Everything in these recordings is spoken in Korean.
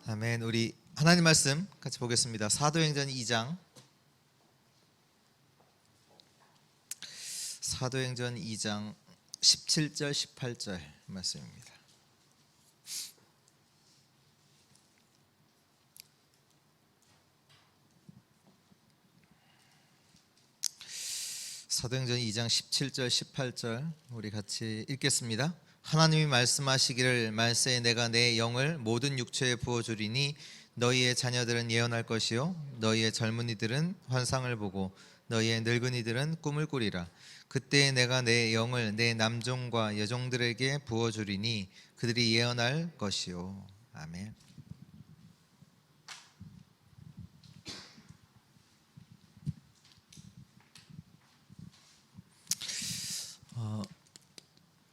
아멘. 우리 하나님 말씀 같이 보겠습니다. 사도행전 2장 17절 18절 말씀입니다. 사도행전 2장 17절 18절 우리 같이 읽겠습니다. 하나님이 말씀하시기를 말세에 내가 내 영을 모든 육체에 부어주리니 너희의 자녀들은 예언할 것이요 너희의 젊은이들은 환상을 보고 너희의 늙은이들은 꿈을 꾸리라. 그때에 내가 내 영을 내 남종과 여종들에게 부어주리니 그들이 예언할 것이요. 아멘.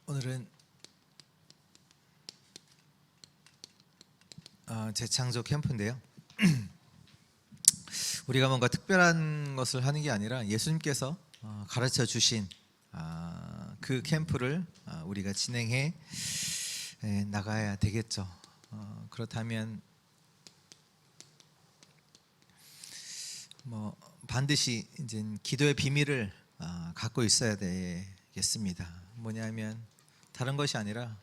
오늘은 재창조 캠프인데요. 우리가 뭔가 특별한 것을 하는 게 아니라 예수님께서 가르쳐 주신 그 캠프를 우리가 진행해 나가야 되겠죠. 그렇다면 반드시 이제 기도의 비밀을 갖고 있어야 되겠습니다. 뭐냐면 다른 것이 아니라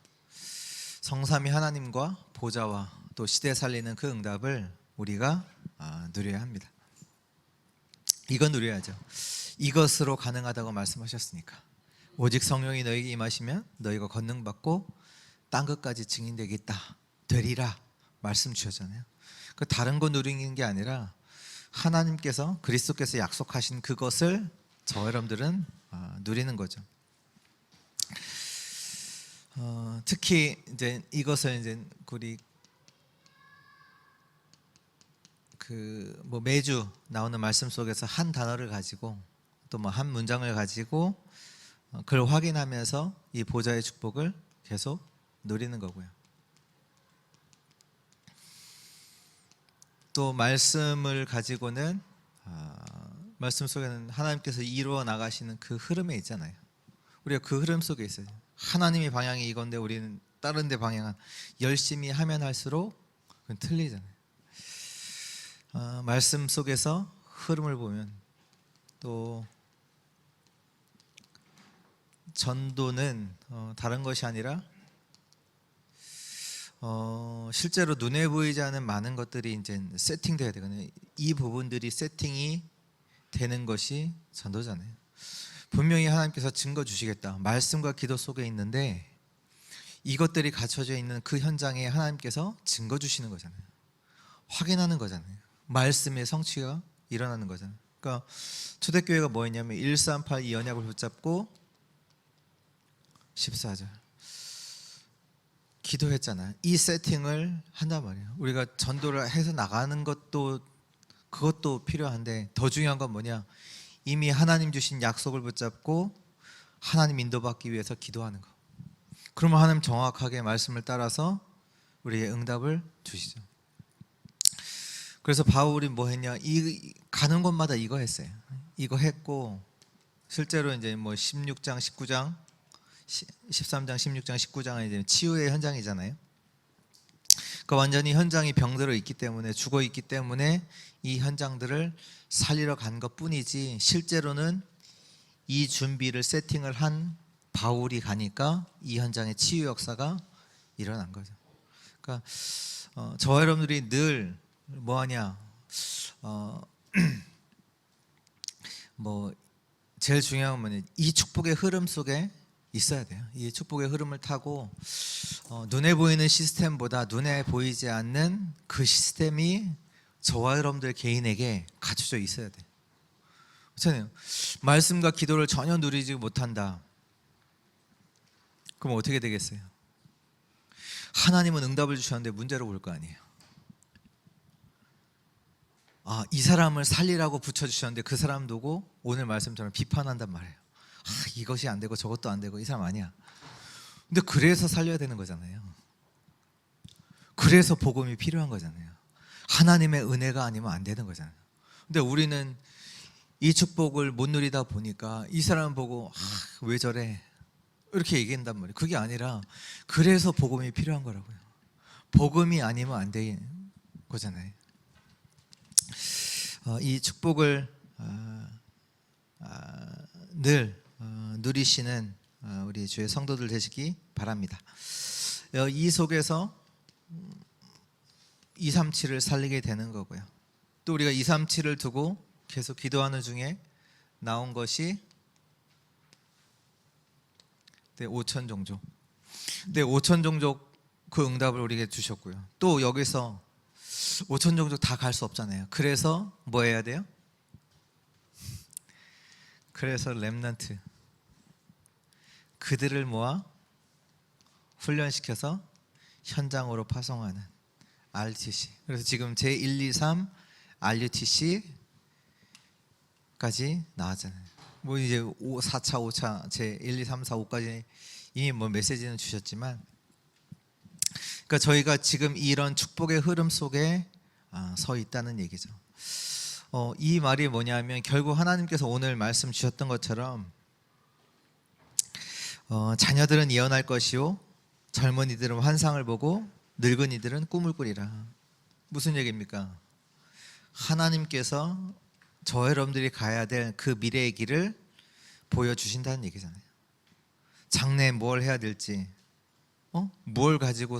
성삼위 하나님과 보좌와 또 시대 살리는 그 응답을 우리가 누려야 합니다. 이거 누려야죠. 이것으로 가능하다고 말씀하셨으니까. 오직 성령이 너희에게 임하시면 너희가 권능받고 땅 끝까지 증인되겠다 되리라 말씀 주셨잖아요. 그 다른 거 누리는 게 아니라 하나님께서 그리스도께서 약속하신 그것을 저 여러분들은 누리는 거죠. 특히 이제 이것을 이제 우리 매주 나오는 말씀 속에서 한 단어를 가지고 또 한 문장을 가지고 그걸 확인하면서 이 보좌의 축복을 계속 누리는 거고요. 또 말씀을 가지고는 말씀 속에는 하나님께서 이루어 나가시는 그 흐름에 있잖아요. 우리가 그 흐름 속에 있어요. 하나님의 방향이 이건데 우리는 다른 데 방향은 열심히 하면 할수록 그건 틀리잖아요. 말씀 속에서 흐름을 보면 또 전도는 다른 것이 아니라 실제로 눈에 보이지 않는 많은 것들이 이제 세팅돼야 되거든요. 이 부분들이 세팅이 되는 것이 전도잖아요. 분명히 하나님께서 증거 주시겠다. 말씀과 기도 속에 있는데 이것들이 갖춰져 있는 그 현장에 하나님께서 증거 주시는 거잖아요. 확인하는 거잖아요. 말씀의 성취가 일어나는 거잖아요. 그러니까 초대교회가 뭐였냐면 138 이 언약을 붙잡고 14절 기도했잖아요. 이 세팅을 한단 말이에요. 우리가 전도를 해서 나가는 것도 그것도 필요한데 더 중요한 건 뭐냐? 이미 하나님 주신 약속을 붙잡고 하나님 인도받기 위해서 기도하는 거. 그러면 하나님 정확하게 말씀을 따라서 우리에게 응답을 주시죠. 그래서 바울이 뭐 했냐? 가는 곳마다 이거 했어요. 이거 했고 실제로 이제 16장, 19장, 13장, 16장, 19장은 이제 치유의 현장이잖아요. 그러니까 완전히 현장이 병들어 있기 때문에 죽어 있기 때문에 이 현장들을 살리러 간 것뿐이지 실제로는 이 준비를 세팅을 한 바울이 가니까 이 현장의 치유 역사가 일어난 거죠. 그러니까 저와 여러분들이 늘 뭐하냐? 제일 중요한 건 뭐냐? 이 축복의 흐름 속에 있어야 돼요. 이 축복의 흐름을 타고 눈에 보이는 시스템보다 눈에 보이지 않는 그 시스템이 저와 여러분들 개인에게 갖춰져 있어야 돼요. 그렇잖아요. 말씀과 기도를 전혀 누리지 못한다. 그럼 어떻게 되겠어요? 하나님은 응답을 주셨는데 문제로 볼 거 아니에요. 이 사람을 살리라고 붙여주셨는데 그 사람 두고 오늘 말씀처럼 비판한단 말이에요. 이것이 안 되고 저것도 안 되고 이 사람 아니야. 근데 그래서 살려야 되는 거잖아요. 그래서 복음이 필요한 거잖아요. 하나님의 은혜가 아니면 안 되는 거잖아요. 근데 우리는 이 축복을 못 누리다 보니까 이 사람 보고 왜 저래 이렇게 얘기한단 말이에요. 그게 아니라 그래서 복음이 필요한 거라고요. 복음이 아니면 안 돼. 거잖아요. 이 축복을 늘 누리시는 우리 주의 성도들 되시기 바랍니다. 이 속에서 237을 살리게 되는 거고요. 또 우리가 237을 두고 계속 기도하는 중에 나온 것이 5천 종족. 5천 종족 그 응답을 우리에게 주셨고요. 또 여기서 5천 종족 다 갈 수 없잖아요. 그래서 뭐 해야 돼요? 그래서 렘넌트, 그들을 모아 훈련시켜서 현장으로 파송하는 RUTC. 그래서 지금 제1, 2, 3 RUTC까지 나왔잖아요. 뭐 이제 4차, 5차, 제1, 2, 3, 4, 5까지 이미 뭐 메시지는 주셨지만, 그러니까 저희가 지금 이런 축복의 흐름 속에 서 있다는 얘기죠. 이 말이 뭐냐면 결국 하나님께서 오늘 말씀 주셨던 것처럼 자녀들은 예언할 것이요 젊은이들은 환상을 보고 늙은이들은 꿈을 꾸리라. 무슨 얘기입니까? 하나님께서 저 여러분들이 가야 될 그 미래의 길을 보여주신다는 얘기잖아요. 장래에 뭘 해야 될지, 뭘 가지고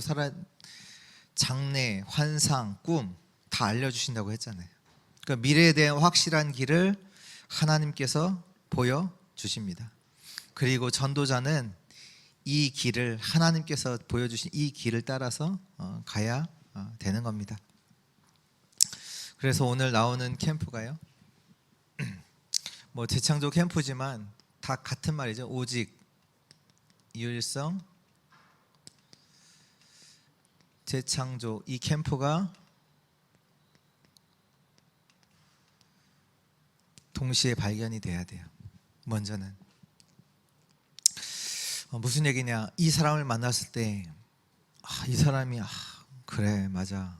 장래, 환상, 꿈 다 알려주신다고 했잖아요. 그러니까 미래에 대한 확실한 길을 하나님께서 보여주십니다. 그리고 전도자는 이 길을, 하나님께서 보여주신 이 길을 따라서 가야 되는 겁니다. 그래서 오늘 나오는 캠프가요, 뭐 재창조 캠프지만 다 같은 말이죠. 오직, 유일성, 재창조, 이 캠프가 동시에 발견이 돼야 돼요. 먼저는 무슨 얘기냐, 이 사람을 만났을 때 이 사람이 그래 맞아,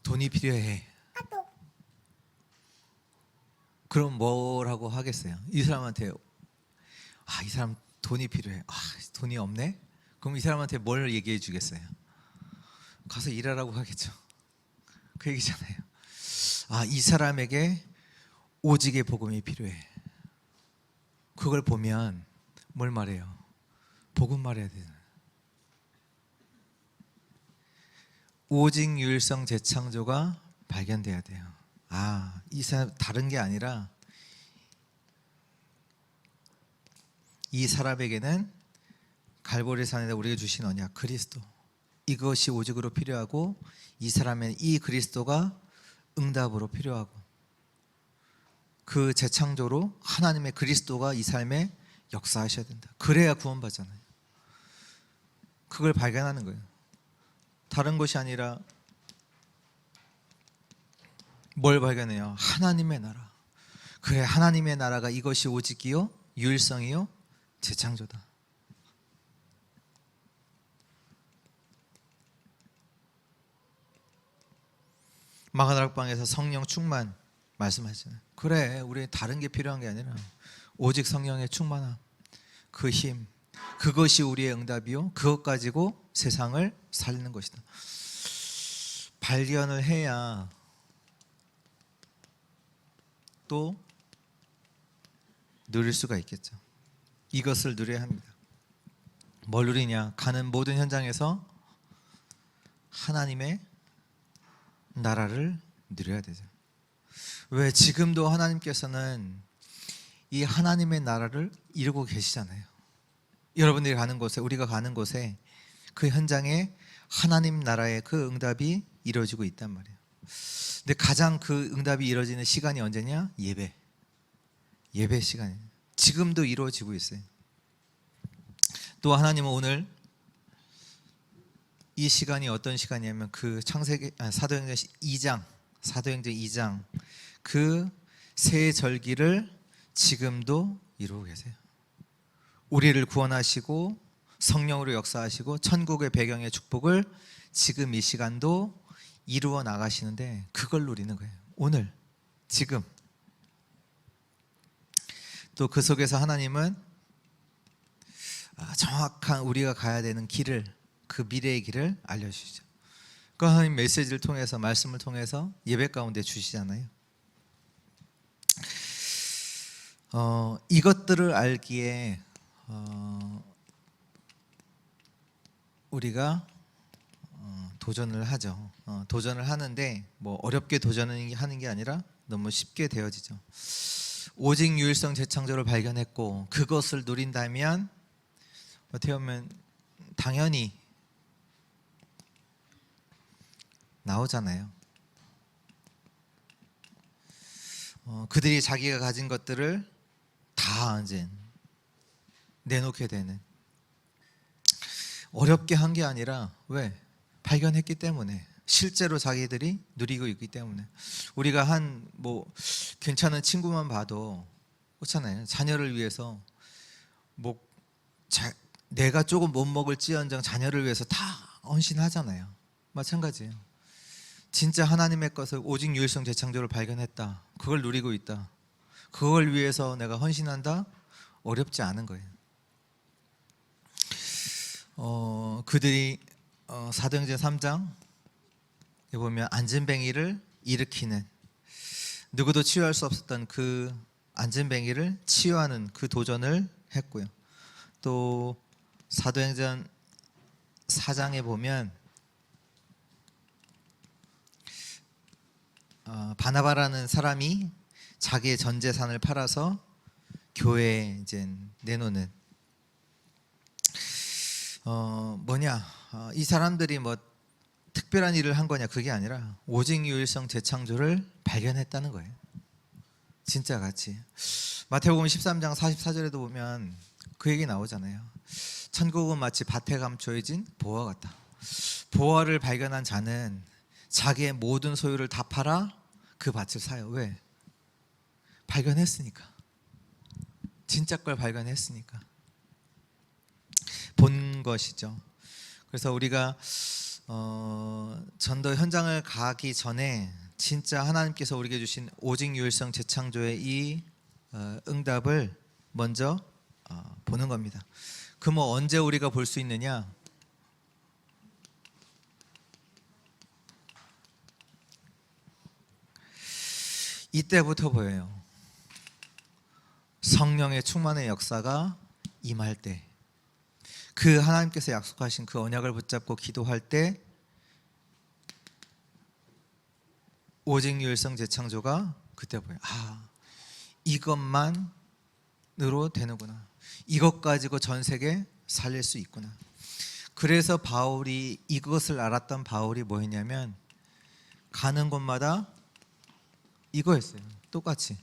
돈이 필요해. 그럼 뭐라고 하겠어요? 이 사람한테 이 사람 돈이 필요해. 돈이 없네? 그럼 이 사람한테 뭘 얘기해 주겠어요? 가서 일하라고 하겠죠. 그 얘기잖아요. 이 사람에게 오직의 복음이 필요해. 그걸 보면 뭘 말해요? 복음 말해야 되잖아요. 오직, 유일성, 재창조가 발견돼야 돼요. 이 사람 다른 게 아니라 이 사람에게는 갈보리 산에다 우리에게 주신 언약 그리스도, 이것이 오직으로 필요하고 이 사람의 이 그리스도가 응답으로 필요하고, 그 재창조로 하나님의 그리스도가 이 삶에 역사하셔야 된다. 그래야 구원받잖아요. 그걸 발견하는 거예요. 다른 것이 아니라 뭘 발견해요? 하나님의 나라. 그래, 하나님의 나라가 이것이 오직이요 유일성이요 재창조다. 마가다락방에서 성령 충만 말씀하시잖아요. 그래, 우리 다른 게 필요한 게 아니라 오직 성령의 충만함, 그 힘, 그것이 우리의 응답이요 그것 가지고 세상을 살리는 것이다. 발견을 해야 또 누릴 수가 있겠죠. 이것을 누려야 합니다. 뭘 누리냐? 가는 모든 현장에서 하나님의 나라를 누려야 되죠. 왜? 지금도 하나님께서는 이 하나님의 나라를 이루고 계시잖아요. 여러분들이 가는 곳에, 우리가 가는 곳에 그 현장에 하나님 나라의 그 응답이 이루어지고 있단 말이에요. 근데 가장 그 응답이 이루어지는 시간이 언제냐? 예배 시간이에요. 지금도 이루어지고 있어요. 또 하나님은 오늘 이 시간이 어떤 시간이냐면 그 사도행전 2장 그 새 절기를 지금도 이루고 계세요. 우리를 구원하시고 성령으로 역사하시고 천국의 배경의 축복을 지금 이 시간도 이루어 나가시는데 그걸 누리는 거예요. 오늘, 지금. 또 그 속에서 하나님은 정확한 우리가 가야 되는 길을, 그 미래의 길을 알려주시죠. 그 하나님 메시지를 통해서, 말씀을 통해서 예배 가운데 주시잖아요. 이것들을 알기에 우리가 도전을 하죠. 도전을 하는데 뭐 어렵게 도전하는 게 아니라 너무 쉽게 되어지죠. 오직 유일성 재창조를 발견했고 그것을 누린다면 어떻게 보면 당연히 나오잖아요. 그들이 자기가 가진 것들을 다 이제 내놓게 되는, 어렵게 한 게 아니라 왜? 발견했기 때문에, 실제로 자기들이 누리고 있기 때문에. 우리가 한 뭐 괜찮은 친구만 봐도 그렇잖아요. 자녀를 위해서 뭐 내가 조금 못 먹을지언정 자녀를 위해서 다 헌신하잖아요. 마찬가지예요. 진짜 하나님의 것을, 오직 유일성 재창조를 발견했다, 그걸 누리고 있다, 그걸 위해서 내가 헌신한다, 어렵지 않은 거예요. 그들이 사도행전 3장에 보면 안진뱅이를 일으키는, 누구도 치유할 수 없었던 그 안진뱅이를 치유하는 그 도전을 했고요. 또 사도행전 4장에 보면 바나바라는 사람이 자기의 전 재산을 팔아서 교회에 이제 내놓는, 이 사람들이 뭐 특별한 일을 한 거냐, 그게 아니라 오직 유일성 재창조를 발견했다는 거예요. 진짜 같이. 마태복음 13장 44절에도 보면 그 얘기 나오잖아요. 천국은 마치 밭에 감춰진 보화 같다. 보화를 발견한 자는 자기의 모든 소유를 다 팔아 그 밭을 사요. 왜? 발견했으니까. 진짜 걸 발견했으니까. 본 것이죠. 그래서 우리가 전도 현장을 가기 전에 진짜 하나님께서 우리에게 주신 오직 유일성 재창조의 이 응답을 먼저 보는 겁니다. 그 뭐 언제 우리가 볼 수 있느냐? 이때부터 보여요. 성령의 충만의 역사가 임할 때, 그 하나님께서 약속하신 그 언약을 붙잡고 기도할 때 오직 유일성 재창조가 그때 보여요. 이것만으로 되는구나. 이것 가지고 전 세계 살릴 수 있구나. 그래서 바울이, 이것을 알았던 바울이 뭐 했냐면 가는 곳마다 이거였어요. 똑같이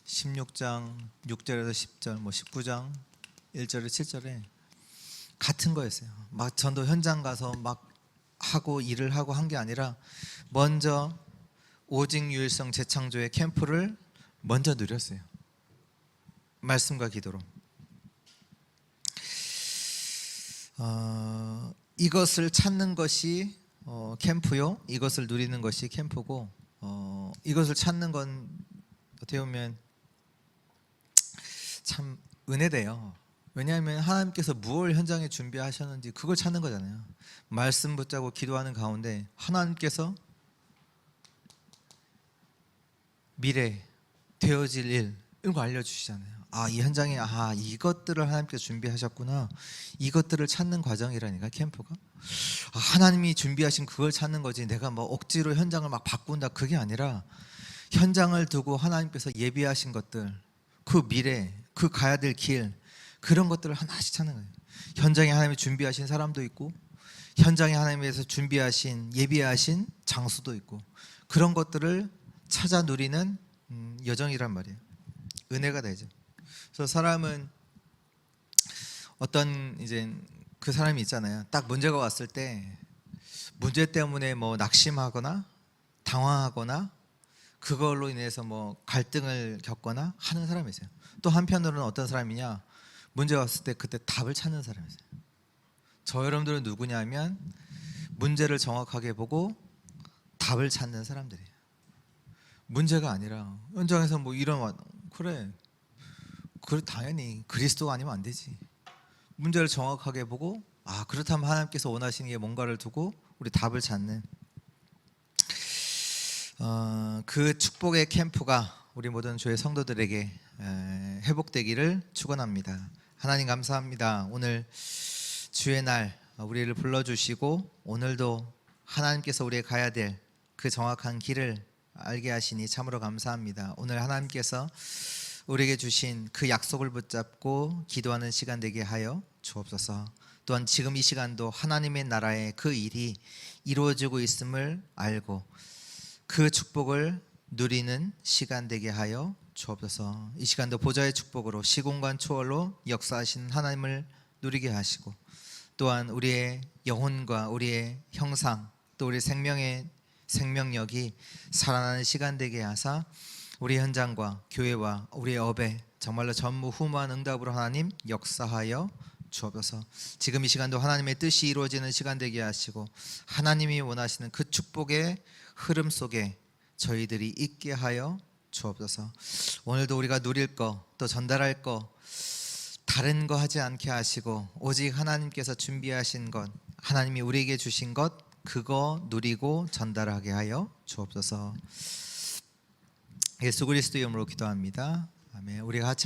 16장 6절에서 10절, 뭐 19장 1절에서 7절에 같은 거였어요. 막 전도 현장 가서 막 하고 일을 하고 한 게 아니라 먼저 오직 유일성 재창조의 캠프를 먼저 누렸어요. 말씀과 기도로. 이것을 찾는 것이 캠프요, 이것을 누리는 것이 캠프고, 이것을 찾는 건 어떻게 보면 참 은혜돼요. 왜냐하면 하나님께서 무엇을 현장에 준비하셨는지 그걸 찾는 거잖아요. 말씀 붙잡고 기도하는 가운데 하나님께서 미래 되어질 일, 이런 거 알려주시잖아요. 이 현장에 이것들을 하나님께서 준비하셨구나. 이것들을 찾는 과정이라니까, 캠프가. 하나님이 준비하신 그걸 찾는 거지, 내가 뭐 억지로 현장을 막 바꾼다, 그게 아니라 현장을 두고 하나님께서 예비하신 것들, 그 미래, 그 가야 될 길, 그런 것들을 하나씩 찾는 거예요. 현장에 하나님이 준비하신 사람도 있고, 현장에 하나님께서 준비하신, 예비하신 장소도 있고, 그런 것들을 찾아 누리는 여정이란 말이에요. 은혜가 되죠. 그래서 사람은 어떤 이제 그 사람이 있잖아요. 딱 문제가 왔을 때 문제 때문에 뭐 낙심하거나 당황하거나 그걸로 인해서 뭐 갈등을 겪거나 하는 사람이 있어요. 또 한편으로는 어떤 사람이냐, 문제가 왔을 때 그때 답을 찾는 사람이 있어요. 저 여러분들은 누구냐면 문제를 정확하게 보고 답을 찾는 사람들이에요. 문제가 아니라 현장에서 뭐 그래 당연히 그리스도가 아니면 안 되지. 문제를 정확하게 보고 그렇다면 하나님께서 원하시는 게 뭔가를 두고 우리 답을 찾는 그 축복의 캠프가 우리 모든 주의 성도들에게 회복되기를 축원합니다. 하나님 감사합니다. 오늘 주의 날 우리를 불러주시고 오늘도 하나님께서 우리가 가야 될 그 정확한 길을 알게 하시니 참으로 감사합니다. 오늘 하나님께서 우리에게 주신 그 약속을 붙잡고 기도하는 시간 되게 하여 주옵소서. 또한 지금 이 시간도 하나님의 나라의 그 일이 이루어지고 있음을 알고 그 축복을 누리는 시간 되게 하여 주옵소서. 이 시간도 보좌의 축복으로 시공간 초월로 역사하신 하나님을 누리게 하시고 또한 우리의 영혼과 우리의 형상 또 우리 생명의 생명력이 살아나는 시간 되게 하사 우리 현장과 교회와 우리의 업에 정말로 전무후무한 응답으로 하나님 역사하여 주옵소서. 지금 이 시간도 하나님의 뜻이 이루어지는 시간 되게 하시고 하나님이 원하시는 그 축복의 흐름 속에 저희들이 있게 하여 주옵소서. 오늘도 우리가 누릴 거 또 전달할 거 다른 거 하지 않게 하시고 오직 하나님께서 준비하신 것 하나님이 우리에게 주신 것 그거 누리고 전달하게 하여 주옵소서. 예수 그리스도 이름으로 기도합니다. 아멘. 우리가 같이